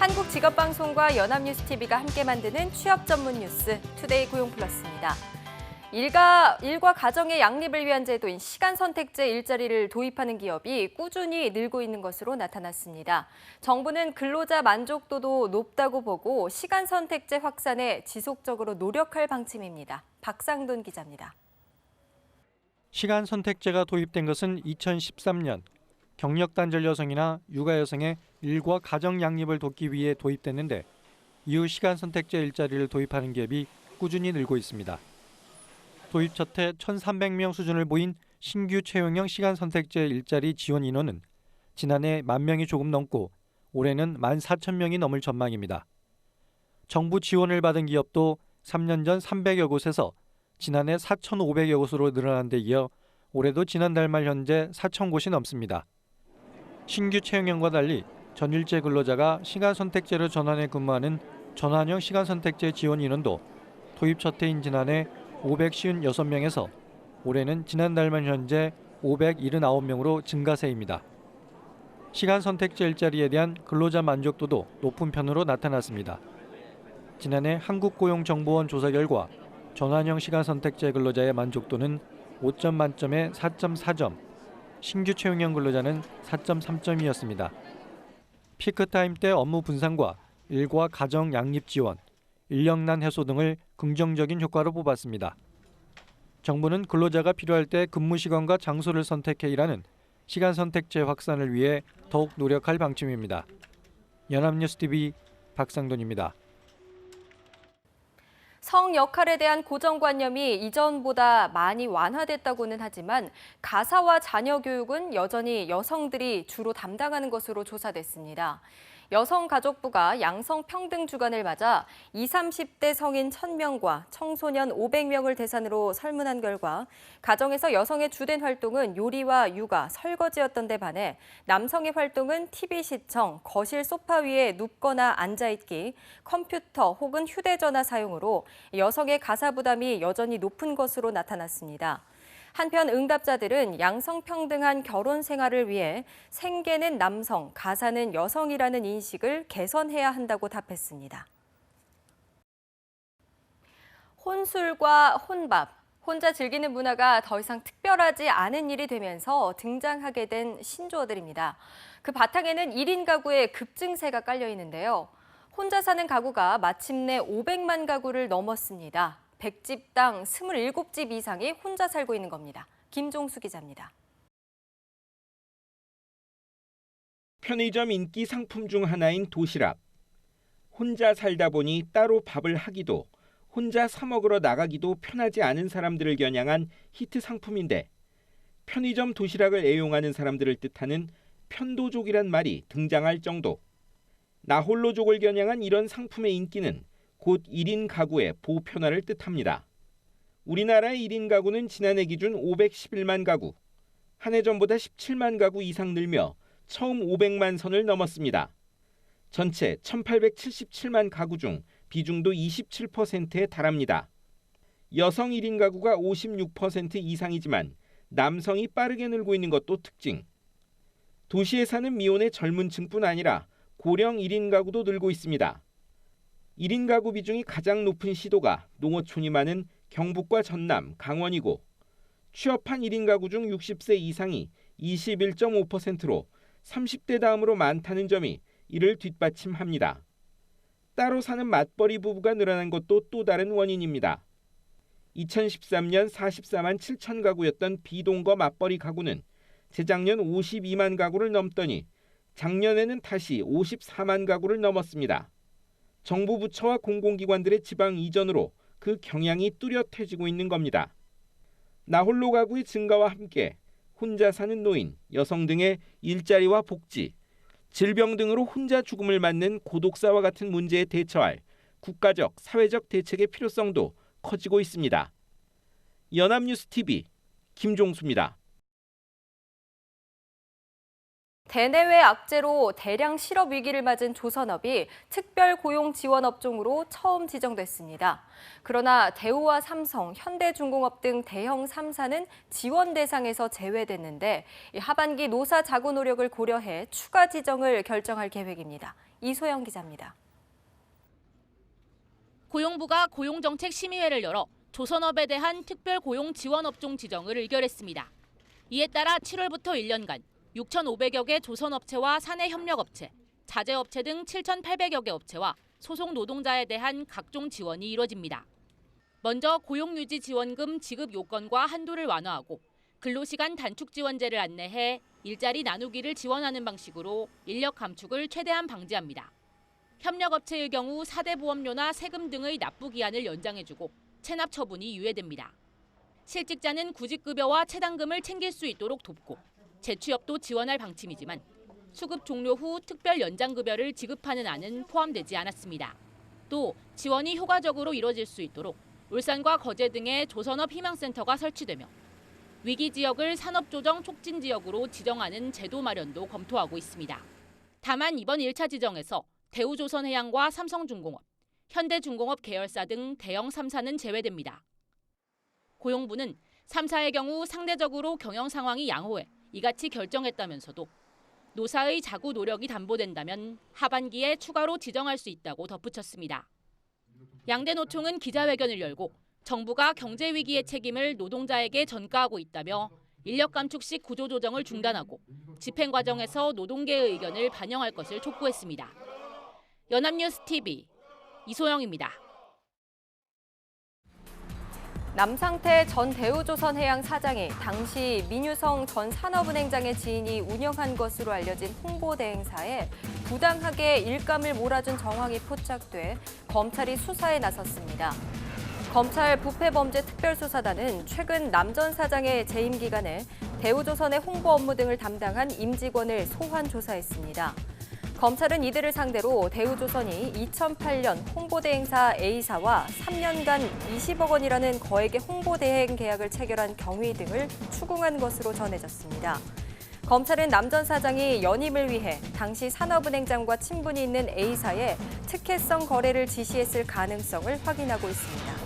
한국직업방송과 연합뉴스TV가 함께 만드는 취업 전문 뉴스 투데이 고용플러스입니다. 일과 가정의 양립을 위한 제도인 시간선택제 일자리를 도입하는 기업이 꾸준히 늘고 있는 것으로 나타났습니다. 정부는 근로자 만족도도 높다고 보고 시간선택제 확산에 지속적으로 노력할 방침입니다. 박상돈 기자입니다. 시간선택제가 도입된 것은 2013년 경력단절 여성이나 육아 여성의 일과 가정 양립을 돕기 위해 도입됐는데 이후 시간선택제 일자리를 도입하는 기업이 꾸준히 늘고 있습니다. 도입 첫 해 1,300명 수준을 보인 신규 채용형 시간선택제 일자리 지원 인원은 지난해 10,000명이 조금 넘고 올해는 14,000명이 넘을 전망입니다. 정부 지원을 받은 기업도 3년 전 300여 곳에서 지난해 4,500여 곳으로 늘어난 데 이어 올해도 지난달 말 현재 4,000곳이 넘습니다. 신규 채용형과 달리 전일제 근로자가 시간선택제로 전환해 근무하는 전환형 시간선택제 지원 인원도 도입 첫 해인 지난해 556명에서 올해는 지난달 말 현재 579명으로 증가세입니다. 시간선택제 일자리에 대한 근로자 만족도도 높은 편으로 나타났습니다. 지난해 한국고용정보원 조사 결과 전환형 시간선택제 근로자의 만족도는 5점 만점에 4.4점, 신규 채용형 근로자는 4.3점이었습니다. 피크타임 때 업무 분산과 일과 가정 양립 지원, 인력난 해소 등을 긍정적인 효과로 뽑았습니다. 정부는 근로자가 필요할 때 근무 시간과 장소를 선택해 일하는 시간 선택제 확산을 위해 더욱 노력할 방침입니다. 연합뉴스TV 박상돈입니다. 성 역할에 대한 고정관념이 이전보다 많이 완화됐다고는 하지만 가사와 자녀 교육은 여전히 여성들이 주로 담당하는 것으로 조사됐습니다. 여성가족부가 양성평등 주간을 맞아 20, 30대 성인 1,000명과 청소년 500명을 대상으로 설문한 결과 가정에서 여성의 주된 활동은 요리와 육아, 설거지였던 데 반해 남성의 활동은 TV 시청, 거실 소파 위에 눕거나 앉아있기, 컴퓨터 혹은 휴대전화 사용으로 여성의 가사 부담이 여전히 높은 것으로 나타났습니다. 한편 응답자들은 양성평등한 결혼 생활을 위해 생계는 남성, 가사는 여성이라는 인식을 개선해야 한다고 답했습니다. 혼술과 혼밥, 혼자 즐기는 문화가 더 이상 특별하지 않은 일이 되면서 등장하게 된 신조어들입니다. 그 바탕에는 1인 가구의 급증세가 깔려 있는데요. 혼자 사는 가구가 마침내 500만 가구를 넘었습니다. 100집당 27집 이상이 혼자 살고 있는 겁니다. 김종수 기자입니다. 편의점 인기 상품 중 하나인 도시락. 혼자 살다 보니 따로 밥을 하기도, 혼자 사 먹으러 나가기도 편하지 않은 사람들을 겨냥한 히트 상품인데 편의점 도시락을 애용하는 사람들을 뜻하는 편도족이란 말이 등장할 정도. 나홀로족을 겨냥한 이런 상품의 인기는 곧 1인 가구의 보편화를 뜻합니다. 우리나라의 1인 가구는 지난해 기준 511만 가구, 한 해 전보다 17만 가구 이상 늘며 처음 500만 선을 넘었습니다. 전체 1,877만 가구 중 비중도 27%에 달합니다. 여성 1인 가구가 56% 이상이지만 남성이 빠르게 늘고 있는 것도 특징. 도시에 사는 미혼의 젊은 층뿐 아니라 고령 1인 가구도 늘고 있습니다. 1인 가구 비중이 가장 높은 시도가 농어촌이 많은 경북과 전남, 강원이고 취업한 1인 가구 중 60세 이상이 21.5%로 30대 다음으로 많다는 점이 이를 뒷받침합니다. 따로 사는 맞벌이 부부가 늘어난 것도 또 다른 원인입니다. 2013년 44만 7천 가구였던 비동거 맞벌이 가구는 재작년 52만 가구를 넘더니 작년에는 다시 54만 가구를 넘었습니다. 정부 부처와 공공기관들의 지방 이전으로 그 경향이 뚜렷해지고 있는 겁니다. 나홀로 가구의 증가와 함께 혼자 사는 노인, 여성 등의 일자리와 복지, 질병 등으로 혼자 죽음을 맞는 고독사와 같은 문제에 대처할 국가적, 사회적 대책의 필요성도 커지고 있습니다. 연합뉴스TV 김종수입니다. 대내외 악재로 대량 실업 위기를 맞은 조선업이 특별고용지원업종으로 처음 지정됐습니다. 그러나 대우와 삼성, 현대중공업 등 대형 3사는 지원 대상에서 제외됐는데 하반기 노사 자구 노력을 고려해 추가 지정을 결정할 계획입니다. 이소영 기자입니다. 고용부가 고용정책심의회를 열어 조선업에 대한 특별고용지원업종 지정을 의결했습니다. 이에 따라 7월부터 1년간 6,500여 개 조선업체와 사내협력업체, 자재업체 등 7,800여 개 업체와 소속 노동자에 대한 각종 지원이 이뤄집니다. 먼저 고용유지 지원금 지급 요건과 한도를 완화하고 근로시간 단축 지원제를 안내해 일자리 나누기를 지원하는 방식으로 인력 감축을 최대한 방지합니다. 협력업체의 경우 4대 보험료나 세금 등의 납부 기한을 연장해주고 체납 처분이 유예됩니다. 실직자는 구직급여와 체당금을 챙길 수 있도록 돕고 재취업도 지원할 방침이지만 수급 종료 후 특별 연장급여를 지급하는 안은 포함되지 않았습니다. 또 지원이 효과적으로 이뤄질 수 있도록 울산과 거제 등의 조선업 희망센터가 설치되며 위기 지역을 산업조정 촉진 지역으로 지정하는 제도 마련도 검토하고 있습니다. 다만 이번 1차 지정에서 대우조선해양과 삼성중공업, 현대중공업 계열사 등 대형 3사는 제외됩니다. 고용부는 3사의 경우 상대적으로 경영 상황이 양호해 이같이 결정했다면서도 노사의 자구 노력이 담보된다면 하반기에 추가로 지정할 수 있다고 덧붙였습니다. 양대 노총은 기자회견을 열고 정부가 경제 위기의 책임을 노동자에게 전가하고 있다며 인력 감축 시 구조조정을 중단하고 집행 과정에서 노동계의 의견을 반영할 것을 촉구했습니다. 연합뉴스 TV 이소영입니다. 남상태 전 대우조선해양 사장이 당시 민유성 전 산업은행장의 지인이 운영한 것으로 알려진 홍보대행사에 부당하게 일감을 몰아준 정황이 포착돼 검찰이 수사에 나섰습니다. 검찰 부패범죄특별수사단은 최근 남 전 사장의 재임 기간에 대우조선의 홍보 업무 등을 담당한 임직원을 소환 조사했습니다. 검찰은 이들을 상대로 대우조선이 2008년 홍보대행사 A사와 3년간 20억 원이라는 거액의 홍보대행 계약을 체결한 경위 등을 추궁한 것으로 전해졌습니다. 검찰은 남 전 사장이 연임을 위해 당시 산업은행장과 친분이 있는 A사에 특혜성 거래를 지시했을 가능성을 확인하고 있습니다.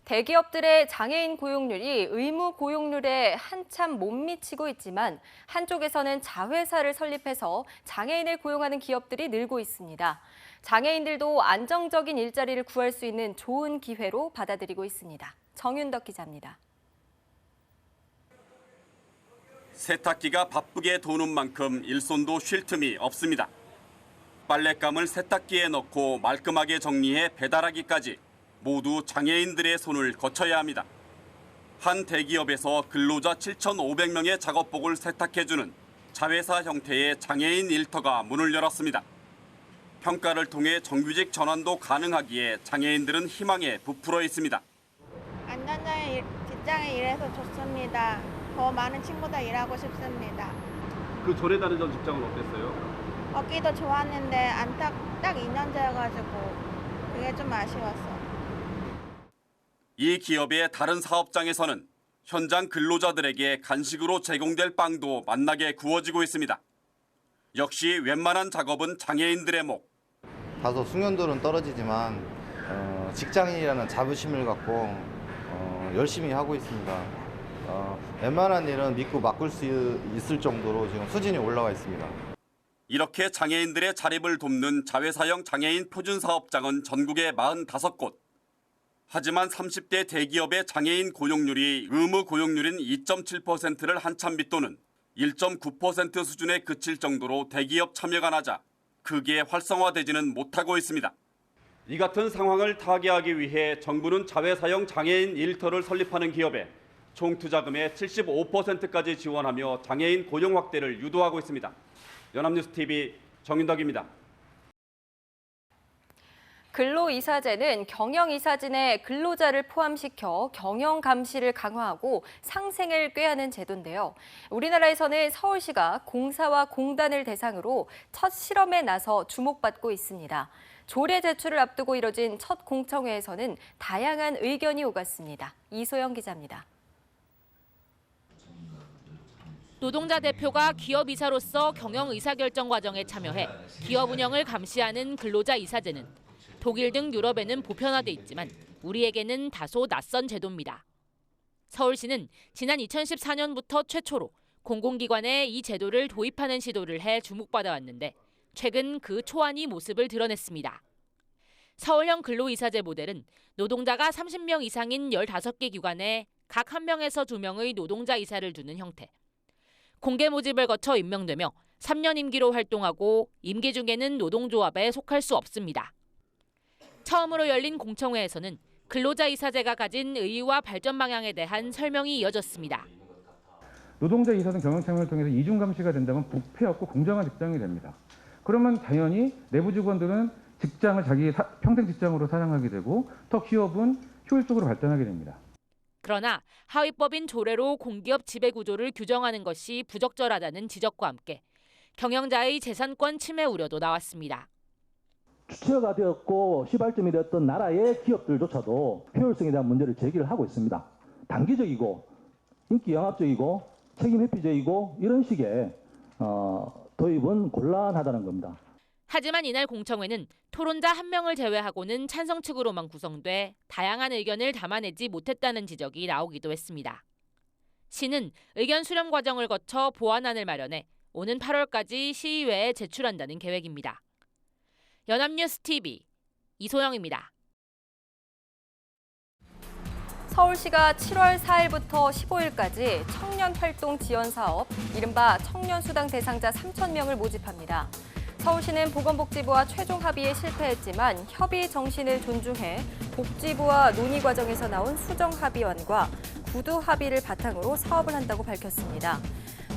대기업들의 장애인 고용률이 의무 고용률에 한참 못 미치고 있지만 한쪽에서는 자회사를 설립해서 장애인을 고용하는 기업들이 늘고 있습니다. 장애인들도 안정적인 일자리를 구할 수 있는 좋은 기회로 받아들이고 있습니다. 정윤덕 기자입니다. 세탁기가 바쁘게 도는 만큼 일손도 쉴 틈이 없습니다. 빨랫감을 세탁기에 넣고 말끔하게 정리해 배달하기까지 모두 장애인들의 손을 거쳐야 합니다. 한 대기업에서 근로자 7,500명의 작업복을 세탁해주는 자회사 형태의 장애인 일터가 문을 열었습니다. 평가를 통해 정규직 전환도 가능하기에 장애인들은 희망에 부풀어 있습니다. 안정적인 직장에 일해서 좋습니다. 더 많은 친구들 일하고 싶습니다. 그 전에 다니던 직장은 어땠어요? 얻기도 좋았는데 딱 2년째여가지고 그게 좀 아쉬웠어요. 이 기업의 다른 사업장에서는 현장 근로자들에게 간식으로 제공될 빵도 맛나게 구워지고 있습니다. 역시 웬만한 작업은 장애인들의 목. 다소 숙련도는 떨어지지만 직장인이라는 자부심을 갖고 열심히 하고 있습니다. 웬만한 일은 믿고 맡길 수 있을 정도로 지금 수준이 올라와 있습니다. 이렇게 장애인들의 자립을 돕는 자회사형 장애인 표준사업장은 전국에 45곳. 하지만 30대 대기업의 장애인 고용률이 의무 고용률인 2.7%를 한참 밑도는 1.9% 수준에 그칠 정도로 대기업 참여가 낮아 크게 활성화되지는 못하고 있습니다. 이 같은 상황을 타개하기 위해 정부는 자회사형 장애인 일터를 설립하는 기업에 총 투자금의 75%까지 지원하며 장애인 고용 확대를 유도하고 있습니다. 연합뉴스TV 정윤덕입니다. 근로이사제는 경영이사진에 근로자를 포함시켜 경영 감시를 강화하고 상생을 꾀하는 제도인데요. 우리나라에서는 서울시가 공사와 공단을 대상으로 첫 실험에 나서 주목받고 있습니다. 조례 제출을 앞두고 이뤄진 첫 공청회에서는 다양한 의견이 오갔습니다. 이소영 기자입니다. 노동자 대표가 기업 이사로서 경영 의사결정 과정에 참여해 기업 운영을 감시하는 근로자 이사제는 독일 등 유럽에는 보편화돼 있지만 우리에게는 다소 낯선 제도입니다. 서울시는 지난 2014년부터 최초로 공공기관에 이 제도를 도입하는 시도를 해 주목받아 왔는데 최근 그 초안이 모습을 드러냈습니다. 서울형 근로이사제 모델은 노동자가 30명 이상인 15개 기관에 각 1명에서 2명의 노동자 이사를 두는 형태. 공개 모집을 거쳐 임명되며 3년 임기로 활동하고 임기 중에는 노동조합에 속할 수 없습니다. 처음으로 열린 공청회에서는 근로자 이사제가 가진 의의와 발전 방향에 대한 설명이 이어졌습니다. 노동자 이사등 경영참여를 통해서 이중 감시가 된다면 부패 없고 공정한 직장이 됩니다. 그러면 당연히 내부 직원들은 직장을 자기 평생 직장으로 사랑하게 되고 더 기업은 효율적으로 발전하게 됩니다. 그러나 하위법인 조례로 공기업 지배구조를 규정하는 것이 부적절하다는 지적과 함께 경영자의 재산권 침해 우려도 나왔습니다. 주체가 되었고 시발점이 되었던 나라의 기업들조차도 효율성에 대한 문제를 제기를 하고 있습니다. 단기적이고 인기 영합적이고 책임 회피적이고 이런 식의 도입은 곤란하다는 겁니다. 하지만 이날 공청회는 토론자 1명을 제외하고는 찬성 측으로만 구성돼 다양한 의견을 담아내지 못했다는 지적이 나오기도 했습니다. 시는 의견 수렴 과정을 거쳐 보완안을 마련해 오는 8월까지 시의회에 제출한다는 계획입니다. 연합뉴스TV 이소영입니다. 서울시가 7월 4일부터 15일까지 청년활동 지원 사업, 이른바 청년수당 대상자 3,000명을 모집합니다. 서울시는 보건복지부와 최종 합의에 실패했지만 협의 정신을 존중해 복지부와 논의 과정에서 나온 수정 합의안과 구두 합의를 바탕으로 사업을 한다고 밝혔습니다.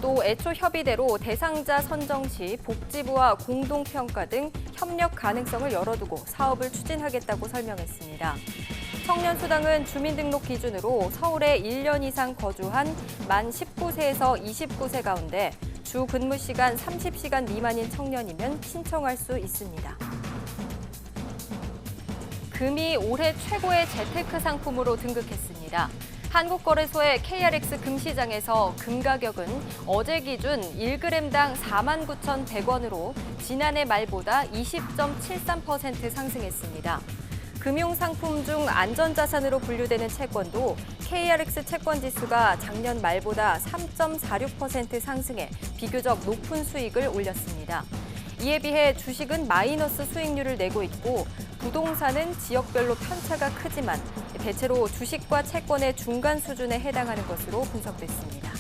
또 애초 협의대로 대상자 선정 시 복지부와 공동평가 등 협력 가능성을 열어두고 사업을 추진하겠다고 설명했습니다. 청년수당은 주민등록 기준으로 서울에 1년 이상 거주한 만 19세에서 29세 가운데 주 근무 시간 30시간 미만인 청년이면 신청할 수 있습니다. 금이 올해 최고의 재테크 상품으로 등극했습니다. 한국거래소의 KRX 금시장에서 금 가격은 어제 기준 1g당 49,100원으로 지난해 말보다 20.73% 상승했습니다. 금융상품 중 안전자산으로 분류되는 채권도 KRX 채권지수가 작년 말보다 3.46% 상승해 비교적 높은 수익을 올렸습니다. 이에 비해 주식은 마이너스 수익률을 내고 있고 부동산은 지역별로 편차가 크지만 대체로 주식과 채권의 중간 수준에 해당하는 것으로 분석됐습니다.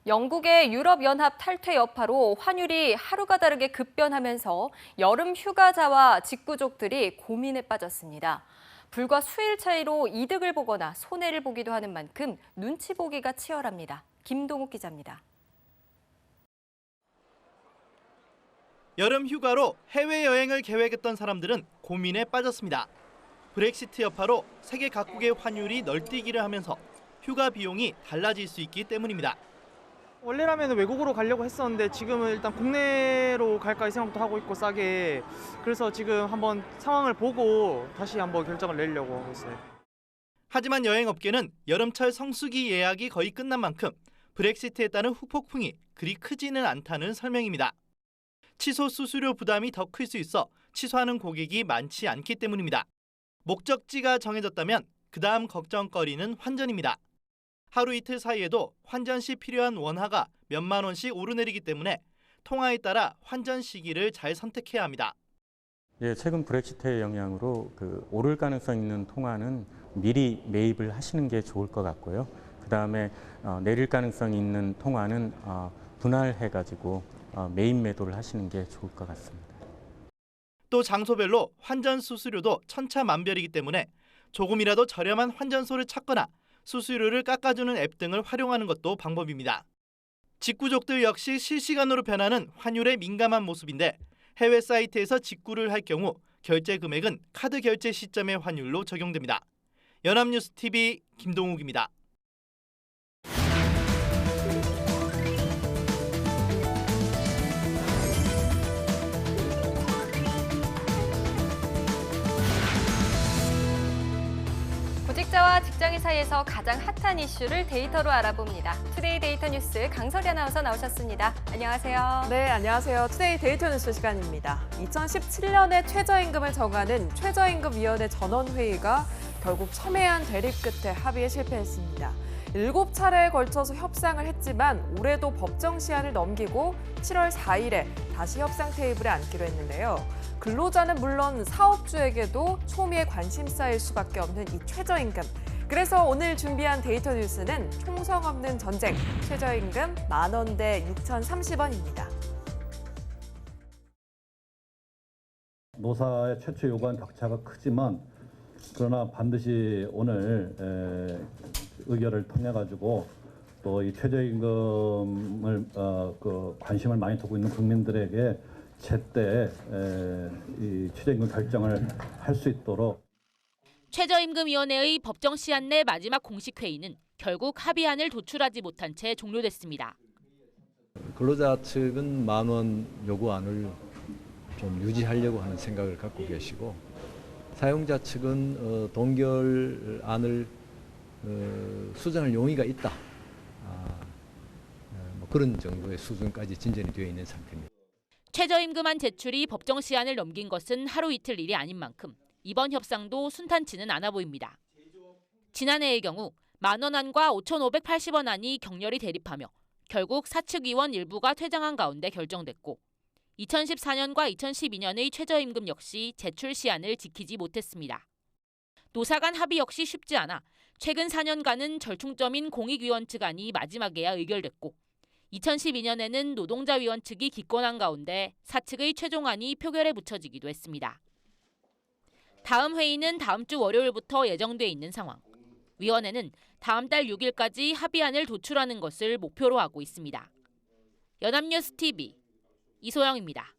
영국의 유럽연합 탈퇴 여파로 환율이 하루가 다르게 급변하면서 여름 휴가자와 직구족들이 고민에 빠졌습니다. 불과 수일 차이로 이득을 보거나 손해를 보기도 하는 만큼 눈치 보기가 치열합니다. 김동욱 기자입니다. 여름 휴가로 해외여행을 계획했던 사람들은 고민에 빠졌습니다. 브렉시트 여파로 세계 각국의 환율이 널뛰기를 하면서 휴가 비용이 달라질 수 있기 때문입니다. 원래라면 외국으로 가려고 했었는데 지금은 일단 국내로 갈까 이 생각도 하고 있고 싸게. 그래서 지금 한번 상황을 보고 다시 한번 결정을 내려고 하고 있어요. 하지만 여행업계는 여름철 성수기 예약이 거의 끝난 만큼 브렉시트에 따른 후폭풍이 그리 크지는 않다는 설명입니다. 취소 수수료 부담이 더 클 수 있어 취소하는 고객이 많지 않기 때문입니다. 목적지가 정해졌다면 그 다음 걱정거리는 환전입니다. 하루 이틀 사이에도 환전 시 필요한 원화가 몇만 원씩 오르내리기 때문에 통화에 따라 환전 시기를 잘 선택해야 합니다. 최근 브렉시트의 영향으로 오를 가능성 있는 통화는 미리 매입을 하시는 게 좋을 것 같고요. 그다음에 내릴 가능성 있는 통화는 분할해가지고 매입 매도를 하시는 게 좋을 것 같습니다. 또 장소별로 환전 수수료도 천차만별이기 때문에 조금이라도 저렴한 환전소를 찾거나 수수료를 깎아주는 앱 등을 활용하는 것도 방법입니다. 직구족들 역시 실시간으로 변하는 환율에 민감한 모습인데 해외 사이트에서 직구를 할 경우 결제 금액은 카드 결제 시점의 환율로 적용됩니다. 연합뉴스TV 김동욱입니다. 구직자와 경제와 직장인 사이에서 가장 핫한 이슈를 데이터로 알아봅니다. 투데이 데이터 뉴스 강설이 아나운서 나오셨습니다. 안녕하세요. 네, 안녕하세요. 투데이 데이터 뉴스 시간입니다. 2017년에 최저임금을 정하는 최저임금위원회 전원회의가 결국 첨예한 대립 끝에 합의에 실패했습니다. 7차례에 걸쳐서 협상을 했지만 올해도 법정 시한을 넘기고 7월 4일에 다시 협상 테이블에 앉기로 했는데요. 근로자는 물론 사업주에게도 초미의 관심 쌓일 수밖에 없는 이 최저임금. 그래서 오늘 준비한 데이터 뉴스는 총성 없는 전쟁, 최저임금 10,000원 대 6,030원입니다. 노사의 최초 요구한 격차가 크지만 그러나 반드시 오늘 의결을 통해 가지고 또 이 최저임금을 관심을 많이 두고 있는 국민들에게 제때 이 최저임금 결정을 할 수 있도록. 최저임금위원회의 법정 시한 내 마지막 공식 회의는 결국 합의안을 도출하지 못한 채 종료됐습니다. 근로자 측은 10,000원 요구안을 좀 유지하려고 하는 생각을 갖고 계시고 사용자 측은 동결안을 수정할 용의가 있다. 뭐 그런 정도의 수준까지 진전이 되어 있는 상태입니다. 최저임금안 제출이 법정 시한을 넘긴 것은 하루 이틀 일이 아닌 만큼 이번 협상도 순탄치는 않아 보입니다. 지난해의 경우 10,000원안과 5,580원안이 격렬히 대립하며 결국 사측 위원 일부가 퇴장한 가운데 결정됐고 2014년과 2012년의 최저임금 역시 제출 시한을 지키지 못했습니다. 노사 간 합의 역시 쉽지 않아 최근 4년간은 절충점인 공익위원 측 안이 마지막에야 의결됐고 2012년에는 노동자위원 측이 기권한 가운데 사측의 최종안이 표결에 붙여지기도 했습니다. 다음 회의는 다음 주 월요일부터 예정돼 있는 상황. 위원회는 다음 달 6일까지 합의안을 도출하는 것을 목표로 하고 있습니다. 연합뉴스 TV 이소영입니다.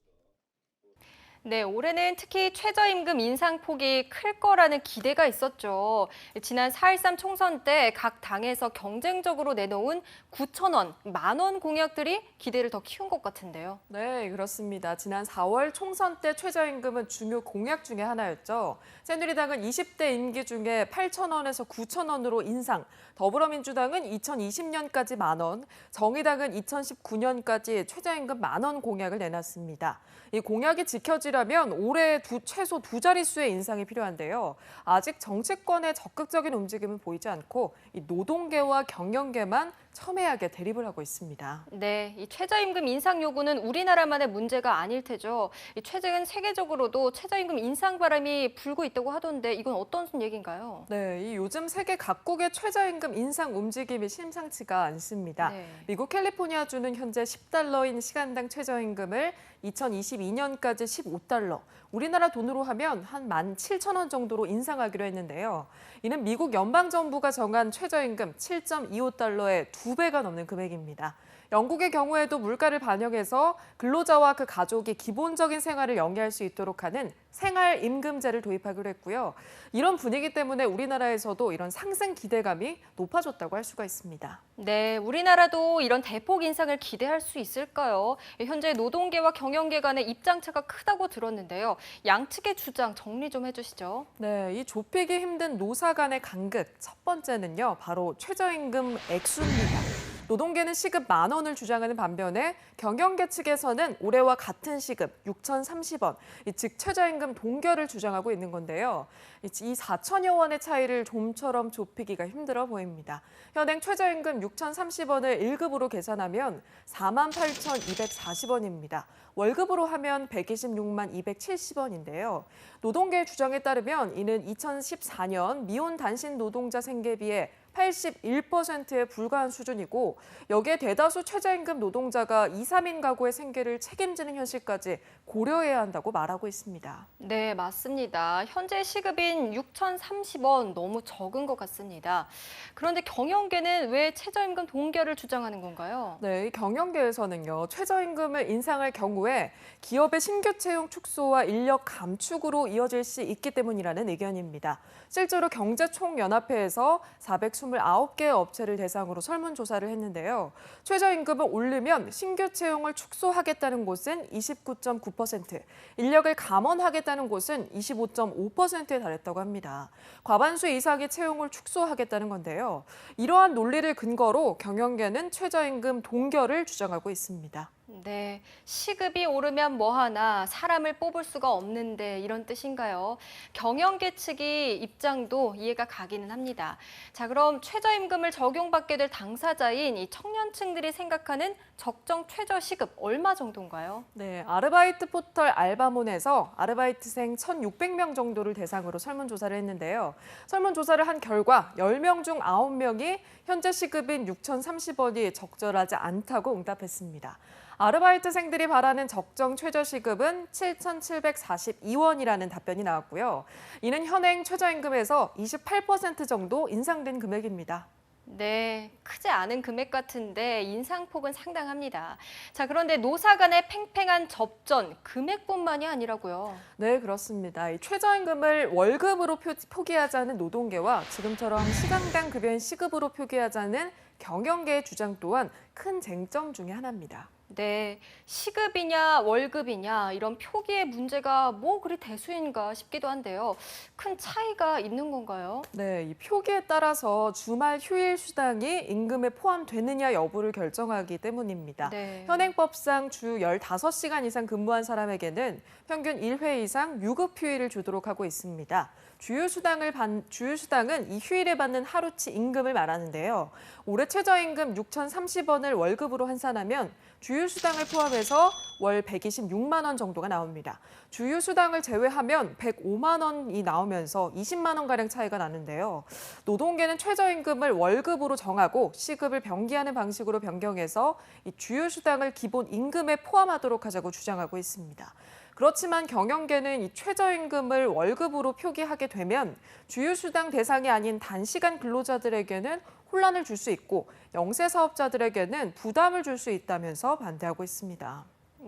네, 올해는 특히 최저임금 인상폭이 클 거라는 기대가 있었죠. 지난 4.13 총선 때 각 당에서 경쟁적으로 내놓은 9,000원, 10,000원 공약들이 기대를 더 키운 것 같은데요. 네, 그렇습니다. 지난 4월 총선 때 최저임금은 중요 공약 중에 하나였죠. 새누리당은 20대 임기 중에 8,000원에서 9,000원으로 인상, 더불어민주당은 2020년까지 10,000원, 정의당은 2019년까지 최저임금 10,000원 공약을 내놨습니다. 이 공약이 지켜지려면 올해 최소 2자릿수의 인상이 필요한데요. 아직 정치권의 적극적인 움직임은 보이지 않고 이 노동계와 경영계만 첨예하게 대립을 하고 있습니다. 네, 이 최저임금 인상 요구는 우리나라만의 문제가 아닐 테죠. 최근 세계적으로도 최저임금 인상 바람이 불고 있다고 하던데 이건 어떤 얘기인가요? 네, 이 요즘 세계 각국의 최저임금 인상 움직임이 심상치가 않습니다. 네. 미국 캘리포니아주는 현재 $10인 시간당 최저임금을 2022년까지 $15, 우리나라 돈으로 하면 한 17,000원 정도로 인상하기로 했는데요. 이는 미국 연방정부가 정한 최저임금 $7.25의 2배가 넘는 금액입니다. 영국의 경우에도 물가를 반영해서 근로자와 그 가족이 기본적인 생활을 영위할 수 있도록 하는 생활임금제를 도입하기로 했고요. 이런 분위기 때문에 우리나라에서도 이런 상승 기대감이 높아졌다고 할 수가 있습니다. 네, 우리나라도 이런 대폭 인상을 기대할 수 있을까요? 현재 노동계와 경영계 간의 입장차가 크다고 들었는데요. 양측의 주장 정리 좀 해주시죠. 네, 이 좁히기 힘든 노사 간의 간극, 첫 번째는요, 바로 최저임금 액수입니다. 노동계는 시급 10,000원을 주장하는 반면에 경영계 측에서는 올해와 같은 시급 6,030원, 즉 최저임금 동결을 주장하고 있는 건데요. 이 4천여 원의 차이를 좀처럼 좁히기가 힘들어 보입니다. 현행 최저임금 6,030원을 1급으로 계산하면 48,240원입니다. 월급으로 하면 126,270원인데요. 노동계의 주장에 따르면 이는 2014년 미혼 단신 노동자 생계비의 81%에 불과한 수준이고 여기에 대다수 최저임금 노동자가 2, 3인 가구의 생계를 책임지는 현실까지 고려해야 한다고 말하고 있습니다. 네, 맞습니다. 현재 시급인 6,030원 너무 적은 것 같습니다. 그런데 경영계는 왜 최저임금 동결을 주장하는 건가요? 네, 이 경영계에서는요. 최저임금을 인상할 경우에 기업의 신규 채용 축소와 인력 감축으로 이어질 수 있기 때문이라는 의견입니다. 실제로 경제총연합회에서 400 29개 업체를 대상으로 설문조사를 했는데요. 최저임금을 오르면 신규 채용을 축소하겠다는 곳은 29.9%, 인력을 감원하겠다는 곳은 25.5%에 달했다고 합니다. 과반수 이상의 채용을 축소하겠다는 건데요. 이러한 논리를 근거로 경영계는 최저임금 동결을 주장하고 있습니다. 네, 시급이 오르면 뭐하나 사람을 뽑을 수가 없는데 이런 뜻인가요? 경영계 측의 입장도 이해가 가기는 합니다. 자, 그럼 최저임금을 적용받게 될 당사자인 이 청년층들이 생각하는 적정 최저시급 얼마 정도인가요? 네, 아르바이트 포털 알바몬에서 아르바이트생 1,600명 정도를 대상으로 설문조사를 했는데요. 설문조사를 한 결과 10명 중 9명이 현재 시급인 6,030원이 적절하지 않다고 응답했습니다. 아르바이트생들이 바라는 적정 최저시급은 7,742원이라는 답변이 나왔고요. 이는 현행 최저임금에서 28% 정도 인상된 금액입니다. 네, 크지 않은 금액 같은데 인상폭은 상당합니다. 자, 그런데 노사 간의 팽팽한 접전, 금액뿐만이 아니라고요. 네, 그렇습니다. 이 최저임금을 월급으로 표기하자는 노동계와 지금처럼 시간당 급여인 시급으로 표기하자는 경영계의 주장 또한 큰 쟁점 중에 하나입니다. 네, 시급이냐 월급이냐 이런 표기의 문제가 뭐 그리 대수인가 싶기도 한데요. 큰 차이가 있는 건가요? 네, 이 표기에 따라서 주말 휴일 수당이 임금에 포함되느냐 여부를 결정하기 때문입니다. 네. 현행법상 주 15시간 이상 근무한 사람에게는 평균 1회 이상 유급 휴일을 주도록 하고 있습니다. 주휴수당은 이 휴일에 받는 하루치 임금을 말하는데요. 올해 최저임금 6,030원을 월급으로 환산하면 주휴수당을 포함해서 월 126만 원 정도가 나옵니다. 주휴수당을 제외하면 105만 원이 나오면서 20만 원가량 차이가 나는데요. 노동계는 최저임금을 월급으로 정하고 시급을 병기하는 방식으로 변경해서 이 주휴수당을 기본 임금에 포함하도록 하자고 주장하고 있습니다. 그렇지만 경영계는 이 최저임금을 월급으로 표기하게 되면 주휴수당 대상이 아닌 단시간 근로자들에게는 혼란을 줄 수 있고 영세사업자들에게는 부담을 줄 수 있다면서 반대하고 있습니다.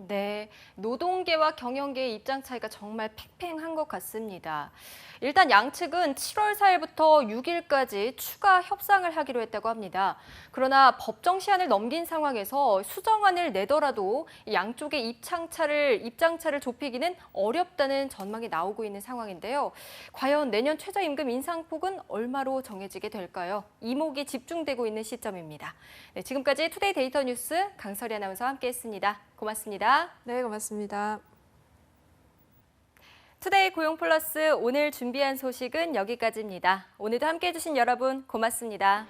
네, 노동계와 경영계의 입장 차이가 정말 팽팽한 것 같습니다. 일단 양측은 7월 4일부터 6일까지 추가 협상을 하기로 했다고 합니다. 그러나 법정 시한을 넘긴 상황에서 수정안을 내더라도 양쪽의 입장차를 좁히기는 어렵다는 전망이 나오고 있는 상황인데요. 과연 내년 최저임금 인상폭은 얼마로 정해지게 될까요? 이목이 집중되고 있는 시점입니다. 네, 지금까지 투데이 데이터 뉴스 강설희 아나운서와 함께했습니다. 고맙습니다. 네, 고맙습니다. 투데이 고용 플러스 오늘 준비한 소식은 여기까지입니다. 오늘도 함께해 주신 여러분 고맙습니다.